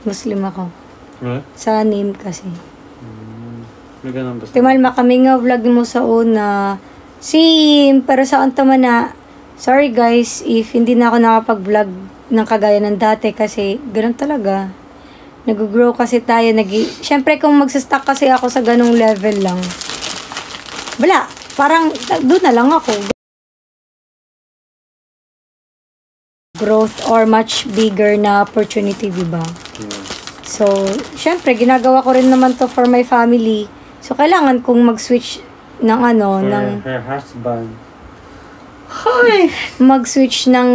Muslim ako. Huh? Sa name kasi. May ganun ba? Timalma kami nga vlog mo sa una. Sim, pero saan tama na. Sorry guys, if hindi na ako nakapag-vlog ng kagaya ng dati kasi ganun talaga. Nag-grow kasi tayo. Siyempre kung magsastock kasi ako sa ganung level lang. Wala. Parang doon na lang ako. Growth or much bigger na opportunity, diba? Yeah. So, syempre, ginagawa ko rin naman to for my family. So, kailangan kong mag-switch ng ano, For ng... her husband. Hoy! Mag-switch ng,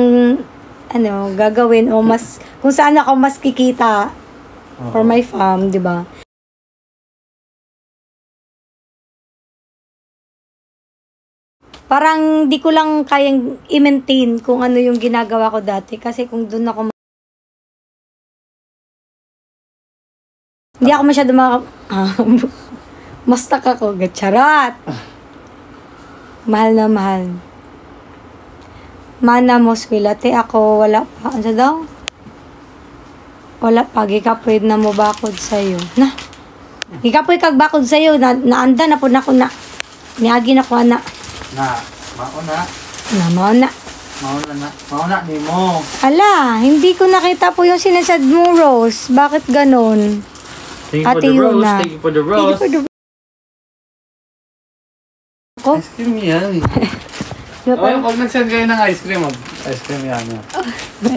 ano, gagawin o mas, kung saan ako mas kikita for my fam, di ba? Parang di ko lang kayang i-maintain kung ano yung ginagawa ko dati. Kasi kung doon ako hindi ako masyado mastak ako. Gatsarat. Mahal na mahal. Mana mo swilate ako. Wala pa. Ano daw? Wala pa. Gikapoy na mo bakod sa'yo. Na. Gikapoy kag bakod sa'yo. Naanda na po na ko na. Niagi na ko na. Mauna. Mauna. Mauna ni mo. Ala, hindi ko nakita po yung sinasad mo, Rose. Bakit ganon? Thank you for the rose. Thank you for the rose. Ice cream yan. Pag nag-send kayo ng ice cream, ice cream yan.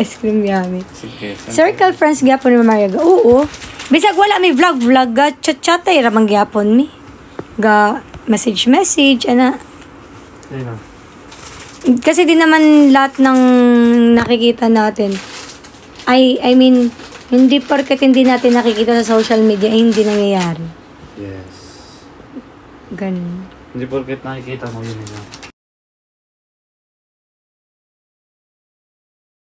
Ice cream yummy. Sige. Circle friends gyapon ni Maria. Oo. Bisag wala may vlog ga chat ay ramang gyapon mi. Ga message ana. Sino? Kasi di naman lahat ng nakikita natin. I mean, hindi porket hindi natin nakikita sa social media ay hindi nangyayari. Yes. Ganun. Hindi porket nakikita mo yun.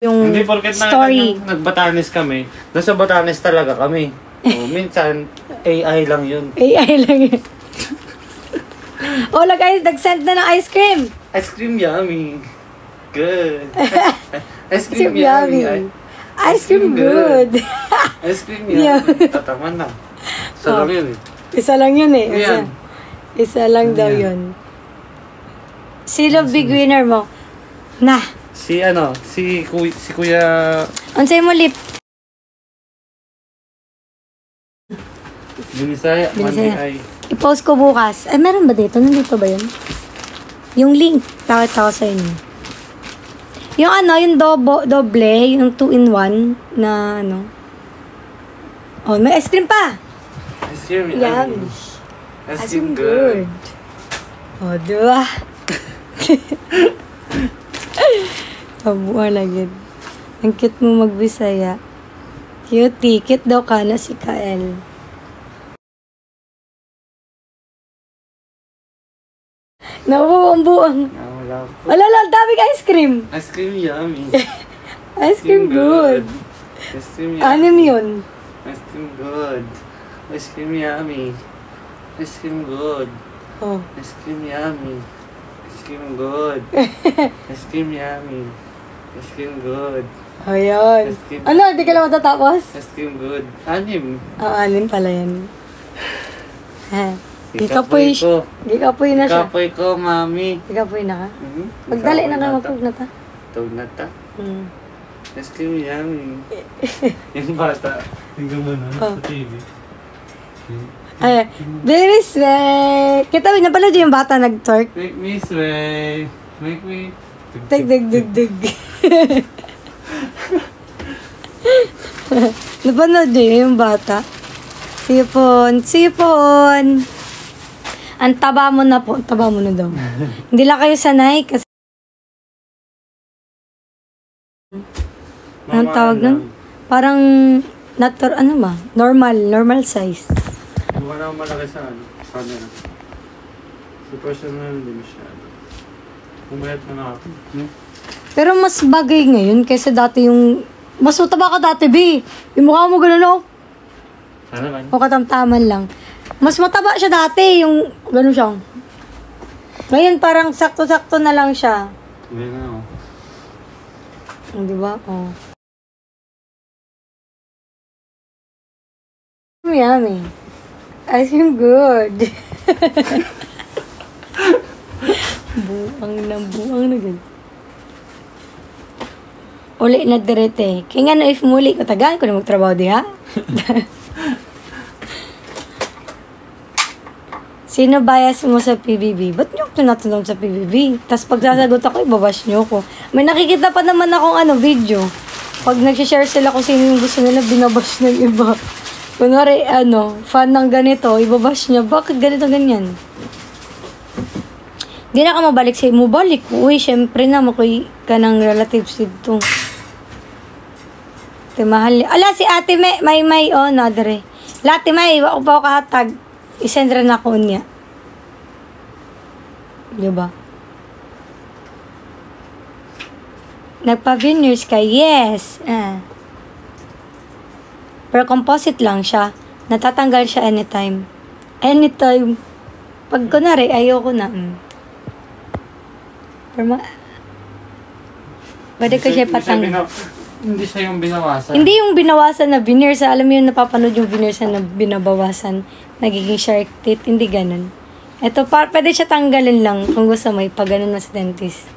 Yung hindi porket story. Nagbatanes kami. Nasa Batanes talaga kami. O, minsan, AI lang yun. AI lang yun. Hola guys, nag-send na ng ice cream. Ice cream yummy. Good. Ice cream yummy. Ice cream good. Ice cream yummy. Tataman na. Isa lang yun eh. Isa lang yun eh. Yan. Isa lang daw yun. Sino big winner mo? Na. Si Kuya... Unsay mo lip? Binisaya. Binisaya. I-post ko bukas. Ay, meron ba dito? Nandito ba yun? Yung link. Tawad ako sa inyo. Yung yung doble, yung 2-in-1 na Oh, may ice cream pa. Ice cream yummy. Ice cream good. Oh, diba? Tabuan lagi. Ang cute mo magbisaya. Cutie. Cute daw ka na si Kael. Nabubuang-buang. Wala lang, daming ice cream. Ice cream yummy. Ice cream good. Ice cream yummy. Anim yun. Ice cream good. Ice cream yummy. Ice cream good. Oh. Ice cream yummy. Ice cream good. Ice cream yummy. Ice cream good. Ayan. Ano, hindi ka lang matatapos? Ice cream good. Anim. Anim pala yan. Ha. Gikapoy ko. Gikapoy na siya. Gikapoy ko, mami. Gikapoy na ka? Magdali na ka, magtug na ta. Tug na ta? Ice cream yummy. Yung bata. Tingnan mo na sa TV. Ay, very sweet. Kita mo, napanood yung bata nag-twerk. Make me sway. Make me... Dig. Napanood yun yung bata. Sipon. Ang taba mo na po. Taba mo na daw. Hindi lang kayo sanay kasi... Anong tawag nun? Parang... Normal size. Wala akong malaki sa camera. Sa personal, hindi masyado. Pumayat mo na ako. Pero mas bagay ngayon kaysa dati yung... Mas mataba ka dati, B. Yung mukha mo ganun, oh. Sana man. O katamtaman lang. Mas mataba siya dati, yung ganun siya. Ngayon parang sakto-sakto na lang siya. Hindi na, Di ba? Oh. yummy. Ice cream good. buang na gan. Uli na direte. Kaya nga na if muli ko tagaan ko na magtrabaho di ha? Sino bias mo sa PBB? Ba't nyo ako tinatanong sa PBB? Tapos pag sasagot ako, ibabash nyo ko. May nakikita pa naman akong video. Pag nag-share sila kung sino yung gusto nila, binabash ng iba. Kunwari, fan ng ganito, ibabash niya. Bakit ganito, ganyan? Di na ka mabalik sa'yo. Mabalik. Uy, syempre na, makuy ka ng relatives dito. Ate, mahal. Ala, si ate may, nadere. Lati may, wako pa ako kahatag. Isendra na ako niya. Diba? Nagpa-veneers ka? Yes. Pero composite lang siya. Natatanggal siya anytime. Anytime. Pag kunwari, ayoko na. Pero pwede ko siya patanggal. Hindi siya yung binawasan. Hindi yung binawasan na veneers. Alam mo yung napapanood yung veneers na binabawasan. Nagiging shark teeth. Hindi ganun. Ito, pwede siya tanggalin lang kung gusto mo. Pag ganun mas dentist.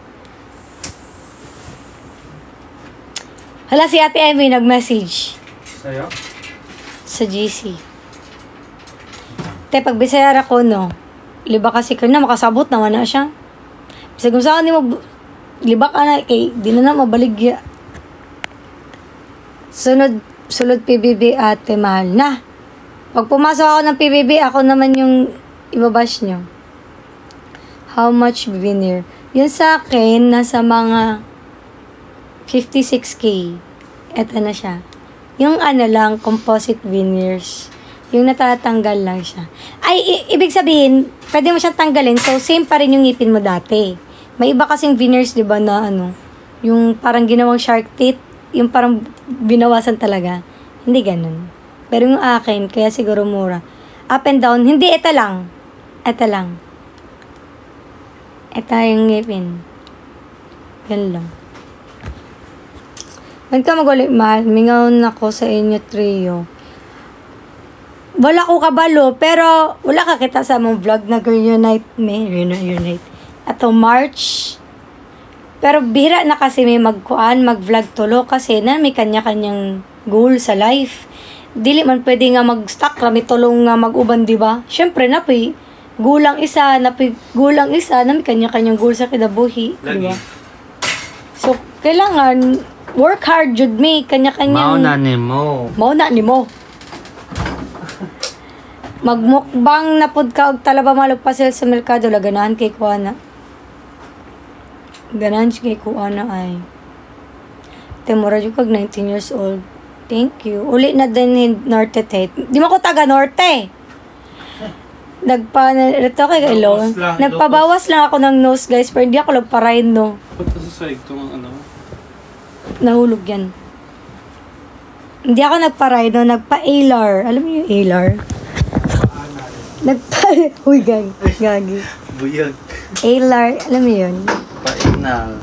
Hala, si Ate Emmy nag-message. Sa'yo? Sa GC. Te, pag bisayar ako, no? Liba kasi ka na, makasabot na, wala siya. Kasi kung saan mo, liba ka na, kay, di na mabaligya. Sunod PBB ate, mahal na. Pag pumasok ako ng PBB, ako naman yung ibabash nyo. How much veneer? Yun sa akin, nasa mga 56K. Eto na siya. Yung lang, composite veneers. Yung natatanggal lang siya. Ay, ibig sabihin, pwede mo siyang tanggalin, so same pa rin yung ngipin mo dati. May iba kasing veneers, di ba, na yung parang ginawang shark teeth, yung parang binawasan talaga. Hindi ganun. Pero yung akin, kaya siguro mura. Up and down, hindi, ito lang. Ito lang. Ito yung ngipin. Yan lang. Huwag ka magulit, mahal. Mingaw na ko sa inyo, trio. Wala ko kabalo, pero wala ka kita sa mong vlog na reunite. Ato March. Pero bihira na kasi may mag-vlog tulo kasi na may kanya-kanyang goal sa life. Dili man pwede nga mag-stuck rami tulong nga mag-uban, di ba? Syempre na gulang isa, na may kanya-kanyang goal sa kinabuhi, di ba? So, kailangan work hard jud me kanya-kanyang Mauna ni mo. Magmukbang na pud ka og talaba malugpasil sa merkado la ganahan kay kuana. Ganahan kay kuana ay. Temora jud kag 19 years old. Thank you. Uli na din Norte Tate. Di mo ko taga Norte. Ito kay Ilong. Nagpabawas lang ako ng nose, guys, pero hindi ako nagpa-ride, no. Punta sa side kung Nahulog yan. Hindi ako nagpa-ride, no. Nagpa-ALAR. Alam mo yung ALAR? Uy, gagi. Buyag. ALAR, alam mo yun? Pa-anal.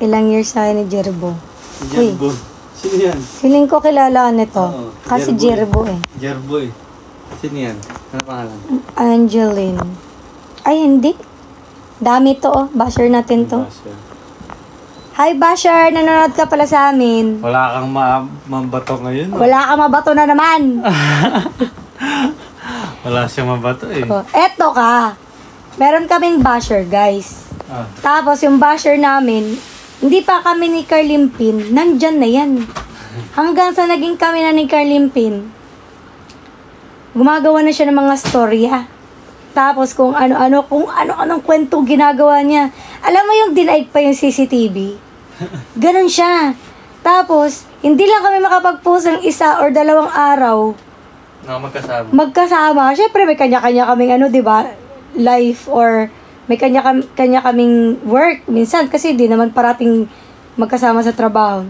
Ilang years na ni Jerbo. Jerbo. Sino yan? Feeling ko kilala ka nito. Kasi Jerbo eh. Jerbo eh. Sino yan? Ano pangalan? Angeline. Ay, hindi. Dami to, oh. Basher natin to. Basher. Hi, Basher! Nanonood ka pala sa amin. Wala kang mabato ngayon. Wala kang mabato na naman. Wala siyang mabato eh. Oh, eto ka. Meron kaming basher, guys. Tapos, yung basher namin, hindi pa kami ni Carlimpin. Nandyan na yan. Hanggang sa naging kami na ni Carlimpin, gumagawa na siya ng mga storya. Tapos kung ano-anong kwento ginagawa niya. Alam mo yung dinaig pa yung CCTV? Ganon siya. Tapos, hindi lang kami makapag-post ng 1 or 2 araw. Magkasama. Siyempre, may kanya-kanya kaming di ba? Life or may kanya kaming work. Minsan, kasi di naman parating magkasama sa trabaho.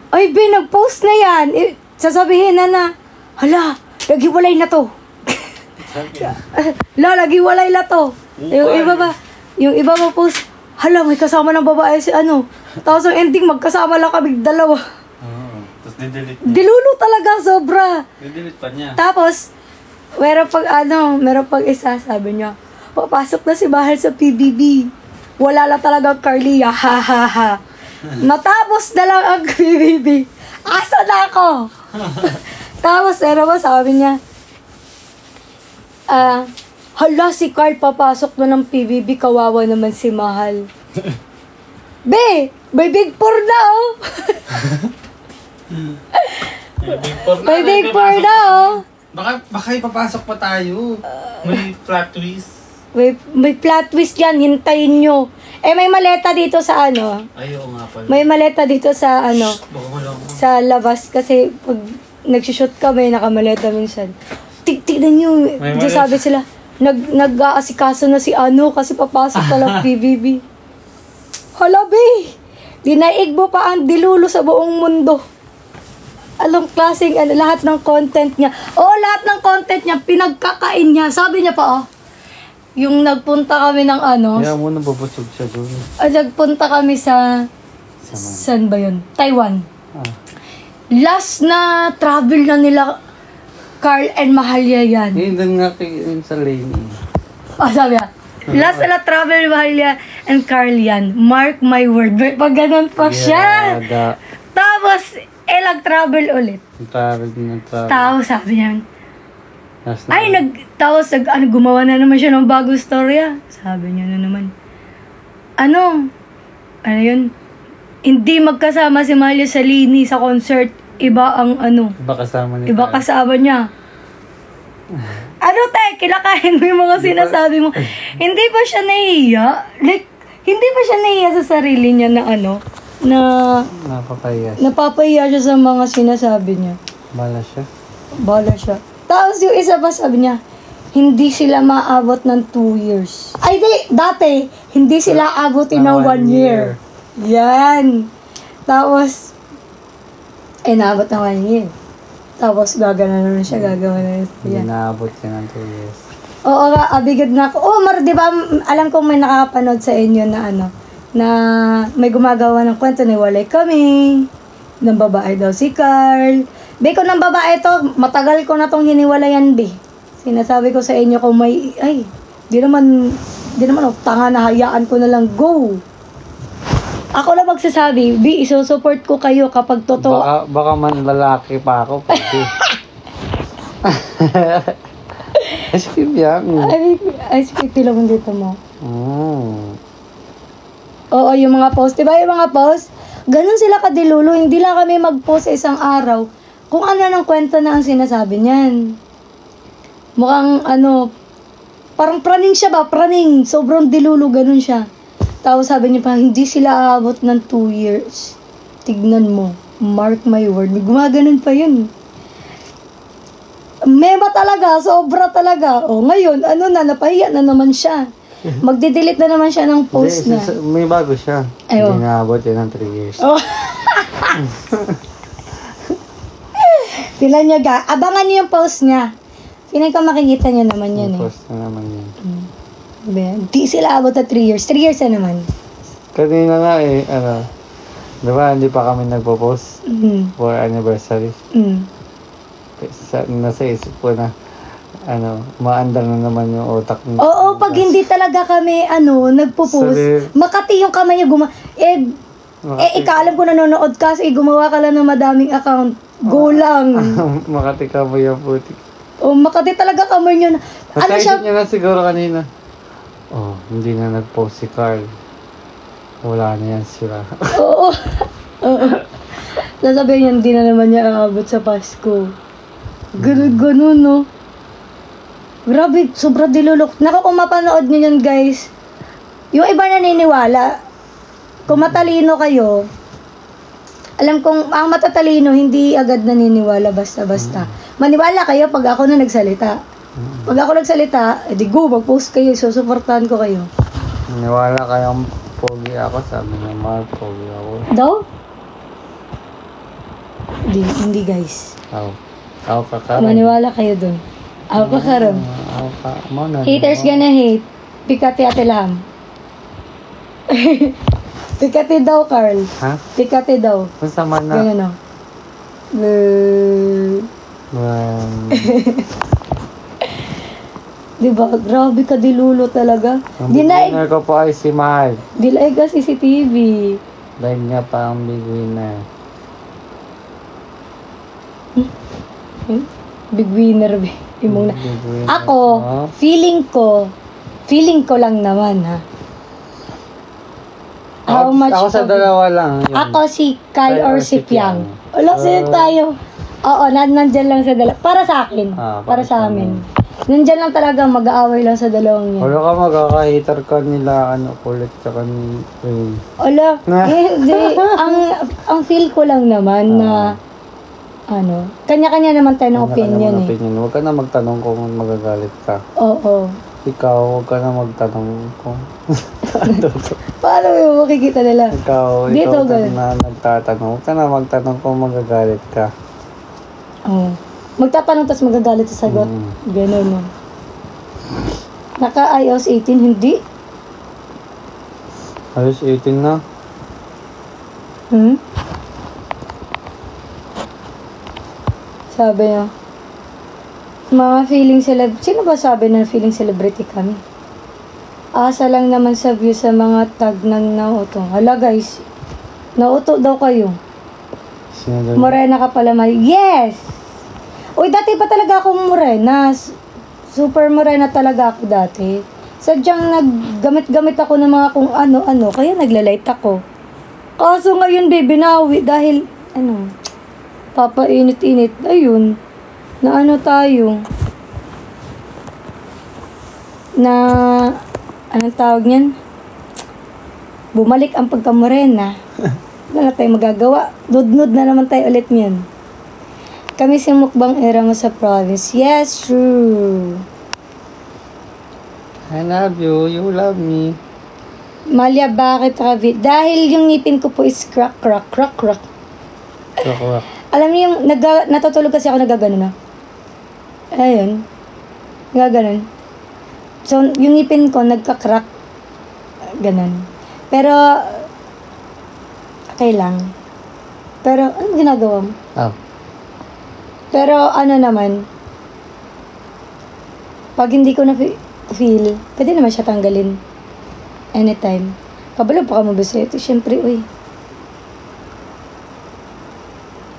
Ay, nag-post na yan. Sasabihin na, hala, nagiwalay na to. Nagiwalay na to. Yung iba mo post, hala, may kasama ng babae si Tapos ang ending, magkasama lang kami 2. Tapos Tapos didelete niya. Dilulo talaga, sobra. Didelete pa niya. Tapos, meron pag isa, sabi niya, papasok na si Mahal sa PBB. Wala lang talaga Carlia, ha ha ha. Natapos na lang ang PBB. Asa na ako? Tapos, sabi niya, hala, si Carl papasok na ng PBB, kawawa naman si Mahal. Be, may Big 4 na, oh. May Big 4 na, oh. Baka ipapasok pa tayo. May plot twist. May plot twist yan, hintayin nyo. May maleta dito sa ano. Ayaw nga pala. May maleta dito sa ano. Baka malang. Sa labas, kasi pag nagsushoot kami, nakamaleta minsan. Tignan nyo. Diyan sabi sila, nag-aasikaso na si ano kasi papasok palang PBB. Hala, be! Dinaig mo pa ang dilulo sa buong mundo. Alam klaseng lahat ng content niya. Lahat ng content niya, pinagkakain niya. Sabi niya pa, yung nagpunta kami ng ano. Kaya muna babusog siya doon. Nagpunta kami sa saan ba yun? Taiwan. Last na travel na nila Carl and Mahalia yan. Doon nga sa lane. Sabi niya. Last na travel Mahalia and Carl yan. Mark my word. Pag ganun pa siya. Tapos, nag-travel ulit. Travel. Tapos sabi niya, gumawa na naman siya ng bagong storya. Sabi niya na naman, ano yun? Hindi magkasama si Mahalia sa Lini sa concert. Iba ang ano. Iba kasama niya. Iba kasama niya. Kinakain mo yung mga sinasabi mo. Hindi ba siya nahihiya? Like, hindi ba siya nahihiya sa sarili niya na ano? Na napapahiya siya sa mga sinasabi niya. Bala siya. Tapos yung isa pa sabi niya, hindi sila maabot ng 2 years. Dati, hindi sila abutin ng 1 year. Yan. Tapos, naabot ng 1 year. Tapos, gagana na siya, gagawa na siya. Hindi naabot siya ng 2 years. Oo nga, abigad na ako. Di ba, alam kong may nakapanood sa inyo na na may gumagawa ng kwento na walay kami, ng babae daw si Carl. Kung ng babae to, matagal ko na tong hiniwalayan, Sinasabi ko sa inyo kung may, di naman, tanga na, hayaan ko na lang, go. Ako lang magsasabi, isusupport ko kayo kapag totoo. Baka man lalaki pa ako, pwede. Ice cream yan. Ice cream lang dito mo. Oo, yung mga post. Diba yung mga post? Ganun sila kadilulo. Hindi lang kami mag-post sa isang araw. Kung ano ng kwento na ang sinasabi niyan. Mukhang parang praning siya ba? Praning. Sobrang dilulo. Ganun siya. Tapos sabi niya pa, hindi sila aabot ng 2 years. Tignan mo. Mark my word. Gumaganon pa yun. Mema talaga. Sobra talaga. Ngayon, napahiya na naman siya. Magde-delete na naman siya ng post na. May bago siya. Hindi naabot yun ng 3 years. Sila niya abangan niyo yung post niya. Pinay ka makikita niyo naman yan post na naman yan. Di sila abot na 3 years. 3 years na naman. Kanina nga diba hindi pa kami nagpo-post for anniversary. Nasa isip ko na maandar na naman yung utak niya. Oo, pag hindi talaga kami nagpo-post, Makati yung kamay niya ikaw alam ko nanonood ka kasi gumawa ka lang ng madaming account. Go lang. Makati ka mo yung putik. Makati talaga kamay niya. Nakaisip niya na siguro kanina. Hindi na nag-post si Carl. Wala na yan sila. Oo. Sasabihin niya, hindi na naman niya aabot sa Pasko. Ganun, no? Grabe, sobra dilulok. Kung mapanood niyo yun, guys, yung iba naniniwala, kung matalino kayo, alam kong ang matatalino, hindi agad naniniwala basta-basta. Maniwala kayo pag ako na nagsalita. Pag ako nagsalita, go, mag-post kayo, susuportahan ko kayo. Maniwala kayong pogi ako, sabi niya, Mark, pogi ako. Daw? Hindi guys. Ako kakaroon. Maniwala kayo dun. Ako kakaroon. Haters gonna hate. Pikati ate lang. Pikati daw, Carl. Ha? Pikati daw. Masama na. Ganyan o. Wow. Diba? Grabe ka dilulo talaga. Ang big winner ko po ay si Mahal. Dilaig ka CCTV. Live niya pa ang big winner. Big winner, be. Imong na. Big winner. Ako, Oh. feeling ko lang naman, ha. How much Ako sa to- dalawa lang. Yun. Ako si Kyle or si Piang. Piang. Wala sila tayo. Oo, nandyan lang sa dalawa. Para sa akin. Para sa amin. Nandyan lang talaga, mag-aaway lang sa dalawang yan. Wala ka magkaka-hater ka nila, kulit tsaka ni Ray. Wala. Hindi. Ang feel ko lang naman na, kanya-kanya naman tayo ng opinion eh. Huwag ka na magtanong kung magagalit ka. Oo. Ikaw, huwag ka na magtanong kung... Paano mo makikita nila? Ikaw Dito, ka ganun. na nagtatanong. Huwag ka na magtanong kung magagalit ka. Oo. Magtatanong tapos magagalit sa sagot. Ganun mo. Naka-iOS 18, hindi? Ayos, 18 na. Sabi niya, sino ba sabi na feeling celebrity kami? Asa lang naman sa view sa mga tag ng nauto. Hala guys, nauto daw kayo. Sino Morena ka pala, Yes! Uy, dati pa talaga akong morena. Super morena talaga ako dati. Sadyang naggamit-gamit ako ng mga kung ano-ano, kaya naglalight ako. Kaso ngayon, baby, nawi dahil, papainit-init. Ayun, tayo? Anong tawag niyan? Bumalik ang pagkamorena. Wala na tayo magagawa. Nudnud na naman tayo ulit niyan. Kami si mukbang era mo sa province. Yes, true. I love you. You love me. Malia, bakit Ravi? Dahil yung ngipin ko po is crack. Rock. Alam niyo yung natutulog kasi ako nagagano na. Ayun. Nagaganon. So, yung ngipin ko nagka-crack. Ganon. Pero, okay lang. Pero, ano ginagawa mo? Pero, naman, pag hindi ko na-feel, pwede naman siya tanggalin. Anytime. Kabalo pa ka mabasa ito. Siyempre,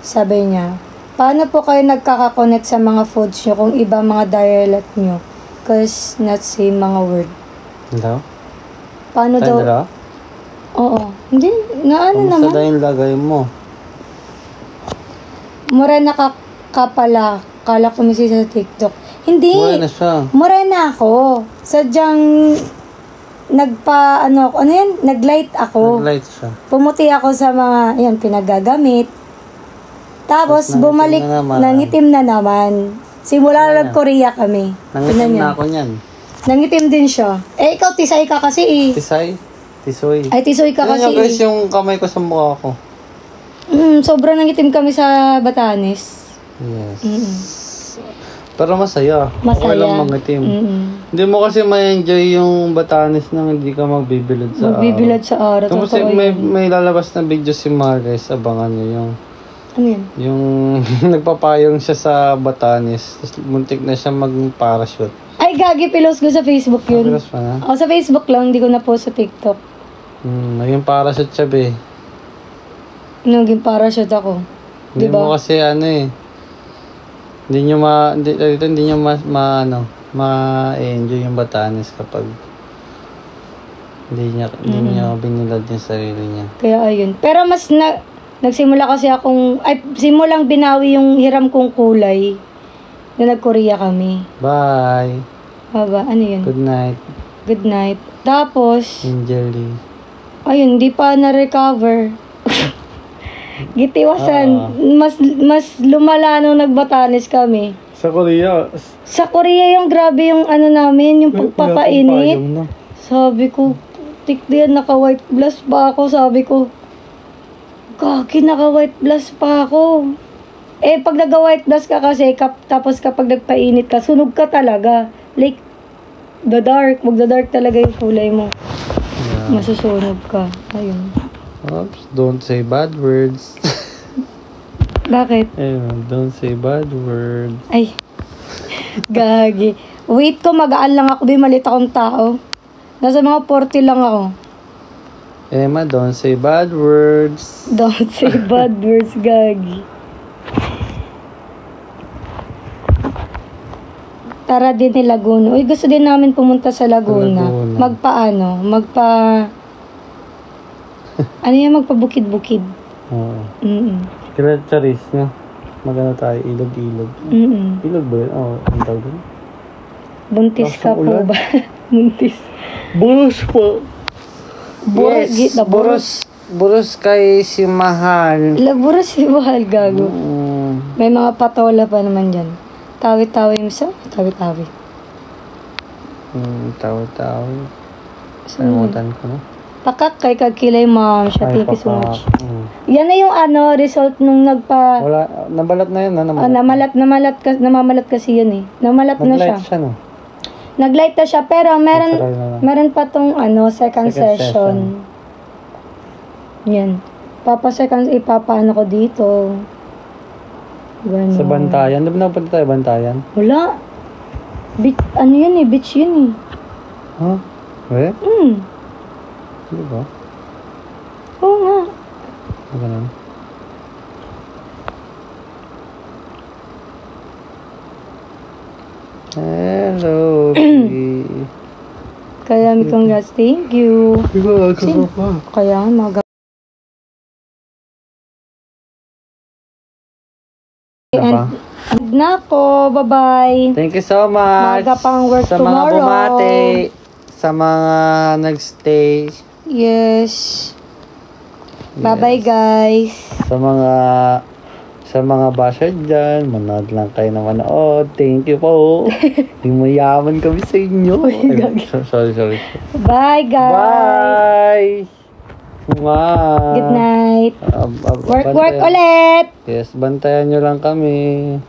Sabi niya, paano po kayo nagkakakonect sa mga foods nyo kung iba mga dialect nyo? Cause not same mga word. Hello? Paano daw? Hello? Oo. Hindi, naman. Kumusta daw yung lagay mo? Morena ka pala. Kala ko misi sa TikTok. Hindi. Morena siya. Morena ako. Sadyang naglight ako. Naglight siya. Pumuti ako sa mga, pinagagamit. Tapos, bumalik, nangitim na naman. Simula nag-Korea kami. Nangitim na ako niyan. Nangitim din siya. Ikaw, tisay ka kasi Tisay? Tisoy. Ay, tisoy ka kasi Yan guys, yung kamay ko sa mukha ko. Sobrang nangitim kami sa Batanes. Yes. Pero masaya. Masaya. Okay lang mangitim. Hindi mo kasi ma-enjoy yung Batanes nang hindi ka magbibilad sa Magbibilad sa araw. Tapos may lalabas na video si Maris. Abangan nyo yung... Ano yan? Yung nagpapayong siya sa Batanes. Tapos muntik na siya mag-parachute. Ay, gagi, pilos ko sa Facebook yun. Pilos pa na? Sa Facebook lang, hindi ko na post sa TikTok. Naging parachute siya, be. Naging parachute ako. Hindi Diba? mo kasi hindi nyo ma-enjoy yung Batanes kapag hindi niya binilad yung sarili niya. Kaya ayun. Pero mas nagsimula kasi simulang binawi yung hiram kong kulay na nag-Korea kami. Bye. Ano yun? Good night. Good night. Tapos, Angelie. ayun, di pa na-recover. Gitiwasan. Mas lumala nung nagbatanis kami. Sa Korea. Sa Korea yung grabe yung namin, yung pagpapainit. Sabi ko, tikdiyan, naka-white blast pa ako. Sabi ko, kaki, naka-white blast pa ako. Pag nag-white blast ka kasi, tapos kapag nagpainit ka, sunog ka talaga. Like, magda-dark talaga yung kulay mo. Yeah. Masusunog ka. Ayun. Oops, don't say bad words. Bakit? Don't say bad words. Ay. Gagi. Wait ko, magaan lang ako. Malit akong tao. Nasa mga 40 lang ako. Emma, don't say bad words. Don't say bad words, Gagi. Tara din ni Laguna. Uy, gusto din namin pumunta sa Laguna. Ano yan, magpabukid-bukid. Oo. Mm-mm. Charis, no? Magano tayo, ilog-ilog. Mm-mm. Ilog ba yun? Oo, ang tawag doon. Buntis ka po ulan. ba? Buntis. Buros po. Buros, Yes, buros kay si Mahal. Buros si Mahal, gago. May mga patola pa naman dyan. Tawi-tawi mo sa? Tawi-tawi. Tawi-tawi. Salimutan ko, no? Pakak kay kagkilay, ma'am. Siya, thank you so much. Mm. Yan na yung result nung Wala, nabalat na yun, no? Namamalat kasi yun eh. Namalat na siya. Nag-light siya, no? Nag-light na siya, pero Natural na lang. meron pa tong second session. Yan. Ipapaano ko dito. Ganun. Sa Bantayan. Di ba napunta tayo Bantayan? Wala. Beach, yun eh, beach yun eh. Huh? Eh? Di ba? Oo nga. Ganun. Hello, Kaya may congrats, thank you. Diba, pa. Kaya mga and na po, bye-bye. Thank you so much. Maga pang work sa tomorrow. mga bumati, sa mga nagstay. Yes. Bye-bye, guys. Sa mga basher dyan, manood lang kayo na manood. Thank you po. Di mayaman kami sa inyo. Sorry. Bye, guys. Bye! Wow. Good night. Work Bantayan. ulit. Yes, bantayan nyo lang kami.